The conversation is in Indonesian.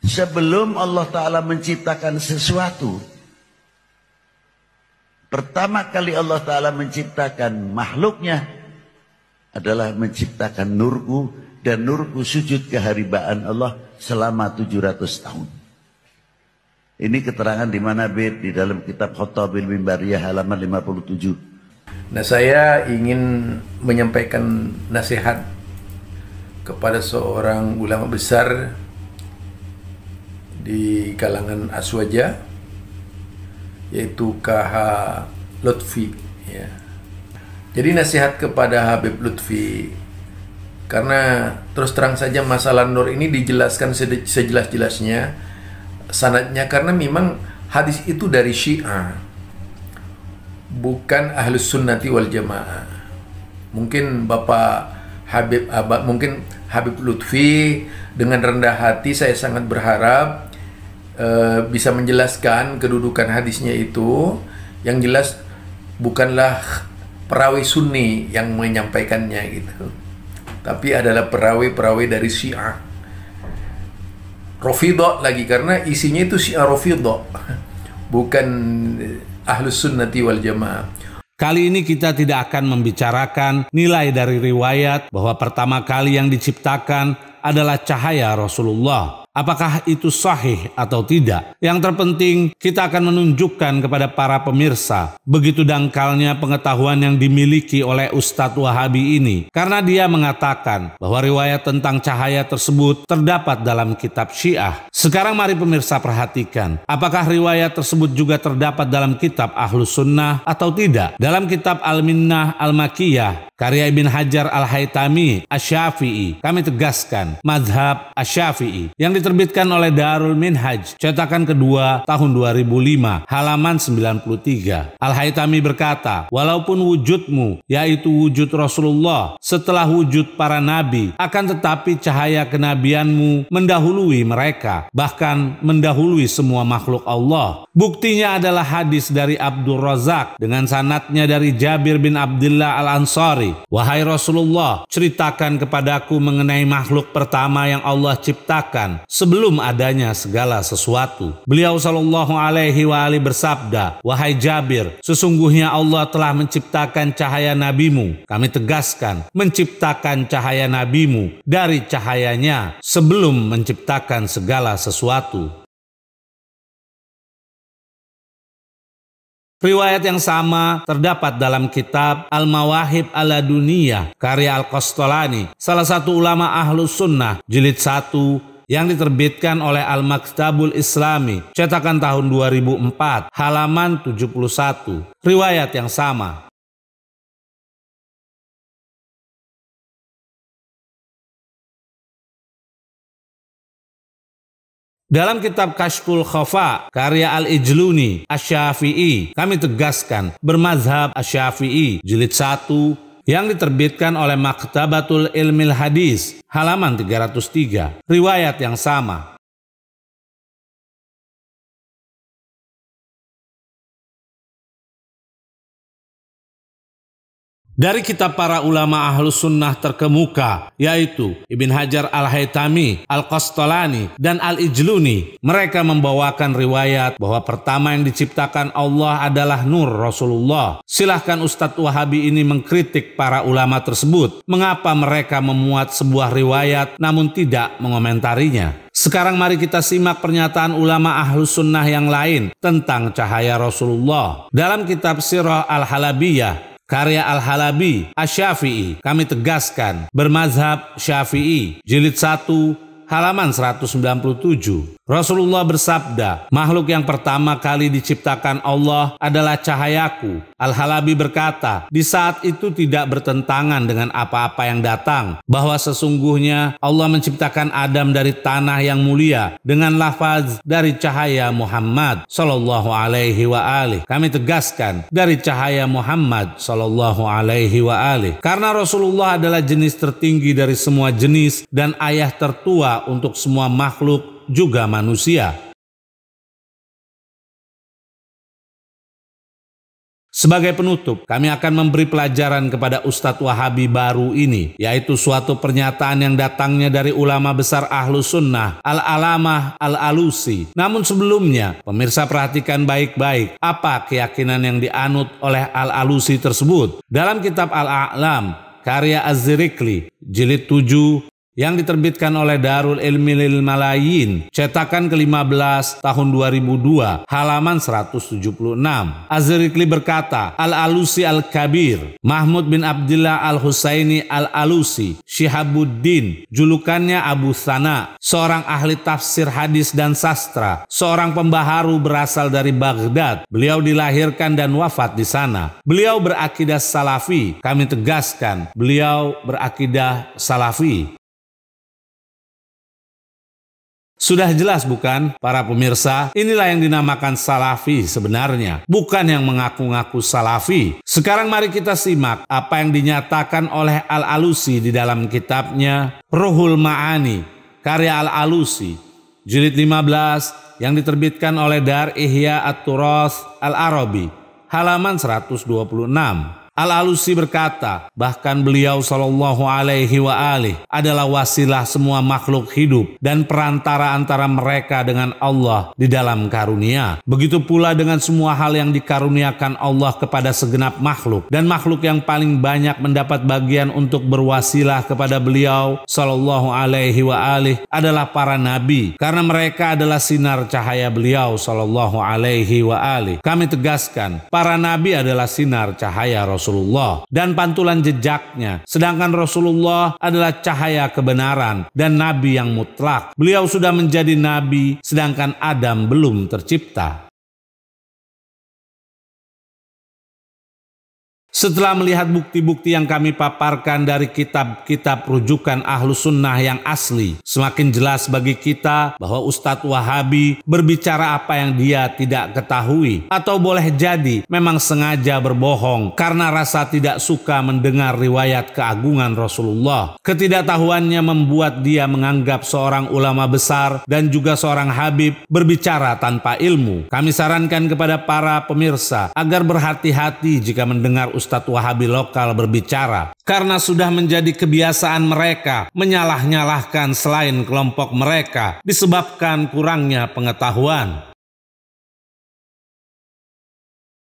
Sebelum Allah Ta'ala menciptakan sesuatu, pertama kali Allah Ta'ala menciptakan makhluknya adalah menciptakan nurku, dan nurku sujud keharibaan Allah selama 700 tahun. Ini keterangan di mana, Bir? Di dalam kitab Khatabil Mimbariyah halaman 57. Nah, saya ingin menyampaikan nasihat kepada seorang ulama besar di kalangan Aswaja, yaitu KH Lutfi, ya. Jadi nasihat kepada Habib Lutfi, karena terus terang saja masalah nur ini dijelaskan sejelas-jelasnya sanadnya, karena memang hadis itu dari Syiah, bukan Ahlus Sunnati wal Jamaah. Mungkin mungkin Habib Lutfi dengan rendah hati saya sangat berharap bisa menjelaskan kedudukan hadisnya itu. Yang jelas bukanlah perawi Sunni yang menyampaikannya gitu, tapi adalah perawi-perawi dari Syiah Rafidhah lagi, karena isinya itu Syiah Rafidhah, bukan Ahlus Sunnati wal Jamaah. Kali ini kita tidak akan membicarakan nilai dari riwayat bahwa pertama kali yang diciptakan adalah cahaya Rasulullah. Apakah itu sahih atau tidak? Yang terpenting, kita akan menunjukkan kepada para pemirsa begitu dangkalnya pengetahuan yang dimiliki oleh Ustadz Wahabi ini, karena dia mengatakan bahwa riwayat tentang cahaya tersebut terdapat dalam kitab Syiah. Sekarang mari pemirsa perhatikan, apakah riwayat tersebut juga terdapat dalam kitab Ahlus Sunnah atau tidak? Dalam kitab Al-Minnah Al-Makiyah karya Ibn Hajar Al-Haytami Asy-Syafi'i, kami tegaskan mazhab Asy-Syafi'i yang diterbitkan oleh Darul Minhaj cetakan kedua tahun 2005 halaman 93. Al-Haytami berkata, walaupun wujudmu yaitu wujud Rasulullah setelah wujud para nabi, akan tetapi cahaya kenabianmu mendahului mereka, bahkan mendahului semua makhluk Allah. Buktinya adalah hadis dari Abdul Razak dengan sanadnya dari Jabir bin Abdullah Al-Ansari. Wahai Rasulullah, ceritakan kepadaku mengenai makhluk pertama yang Allah ciptakan sebelum adanya segala sesuatu. Beliau sallallahu alaihi wa alihi bersabda, wahai Jabir, sesungguhnya Allah telah menciptakan cahaya nabimu. Kami tegaskan, menciptakan cahaya nabimu dari cahayanya sebelum menciptakan segala sesuatu. Riwayat yang sama terdapat dalam kitab Al-Mawahib Al-Laduniyah karya Al-Qastolani, salah satu ulama Ahlus Sunnah, jilid 1 yang diterbitkan oleh Al-Maktabul Islami cetakan tahun 2004 halaman 71. Riwayat yang sama. Dalam kitab Kashful Khafa karya Al-Ijluni Asy-Syafi'i, kami tegaskan bermazhab Asy-Syafi'i jilid 1 yang diterbitkan oleh Maktabatul Ilmil Hadis halaman 303. Riwayat yang sama. Dari kitab para ulama Ahlus Sunnah terkemuka, yaitu Ibn Hajar Al-Haytami, Al-Qastolani, dan Al-Ijluni, mereka membawakan riwayat bahwa pertama yang diciptakan Allah adalah nur Rasulullah. Silahkan Ustadz Wahabi ini mengkritik para ulama tersebut. Mengapa mereka memuat sebuah riwayat namun tidak mengomentarinya? Sekarang mari kita simak pernyataan ulama Ahlus Sunnah yang lain tentang cahaya Rasulullah. Dalam kitab Sirah Al-Halabiyah karya Al-Halabi Asy-Syafi'i, kami tegaskan bermazhab Syafi'i jilid 1 halaman 197. Rasulullah bersabda, makhluk yang pertama kali diciptakan Allah adalah cahayaku. Al-Halabi berkata, di saat itu tidak bertentangan dengan apa-apa yang datang, bahwa sesungguhnya Allah menciptakan Adam dari tanah yang mulia dengan lafaz dari cahaya Muhammad sallallahu alaihi wa alihi. Kami tegaskan dari cahaya Muhammad sallallahu alaihi wa alihi, karena Rasulullah adalah jenis tertinggi dari semua jenis dan ayah tertua untuk semua makhluk juga manusia. Sebagai penutup, kami akan memberi pelajaran kepada Ustadz Wahabi baru ini, yaitu suatu pernyataan yang datangnya dari ulama besar Ahlus Sunnah, Al-Alamah Al-Alusi. Namun sebelumnya, pemirsa perhatikan baik-baik apa keyakinan yang dianut oleh Al-Alusi tersebut. Dalam kitab Al-A'lam, karya Az-Zirikli, jilid 7, yang diterbitkan oleh Darul Ilmi lil Malayin, cetakan ke-15 tahun 2002, halaman 176. Az-Zirikli berkata, Al-Alusi Al-Kabir, Mahmud bin Abdullah Al-Husaini Al-Alusi, Syihabuddin, julukannya Abu Thana, seorang ahli tafsir hadis dan sastra, seorang pembaharu berasal dari Baghdad. Beliau dilahirkan dan wafat di sana. Beliau berakidah Salafi. Kami tegaskan, beliau berakidah Salafi. Sudah jelas bukan, para pemirsa? Inilah yang dinamakan Salafi sebenarnya, bukan yang mengaku-ngaku Salafi. Sekarang mari kita simak apa yang dinyatakan oleh Al-Alusi di dalam kitabnya Ruhul Ma'ani, karya Al-Alusi, jilid 15, yang diterbitkan oleh Dar Ihya At-Turath Al-Arabi, halaman 126. Al-Alusi berkata, bahkan beliau sallallahu alaihi wa alihi adalah wasilah semua makhluk hidup dan perantara antara mereka dengan Allah di dalam karunia. Begitu pula dengan semua hal yang dikaruniakan Allah kepada segenap makhluk, dan makhluk yang paling banyak mendapat bagian untuk berwasilah kepada beliau sallallahu alaihi wa alihi adalah para nabi, karena mereka adalah sinar cahaya beliau sallallahu alaihi wa alihi. Kami tegaskan, para nabi adalah sinar cahaya Rasulullah dan pantulan jejaknya, sedangkan Rasulullah adalah cahaya kebenaran dan nabi yang mutlak. Beliau sudah menjadi nabi sedangkan Adam belum tercipta. Setelah melihat bukti-bukti yang kami paparkan dari kitab-kitab rujukan Ahlus Sunnah yang asli, semakin jelas bagi kita bahwa Ustadz Wahabi berbicara apa yang dia tidak ketahui, atau boleh jadi memang sengaja berbohong karena rasa tidak suka mendengar riwayat keagungan Rasulullah. Ketidaktahuannya membuat dia menganggap seorang ulama besar dan juga seorang habib berbicara tanpa ilmu. Kami sarankan kepada para pemirsa agar berhati-hati jika mendengar Ustadz Wahabi lokal berbicara, karena sudah menjadi kebiasaan mereka menyalah-nyalahkan selain kelompok mereka disebabkan kurangnya pengetahuan.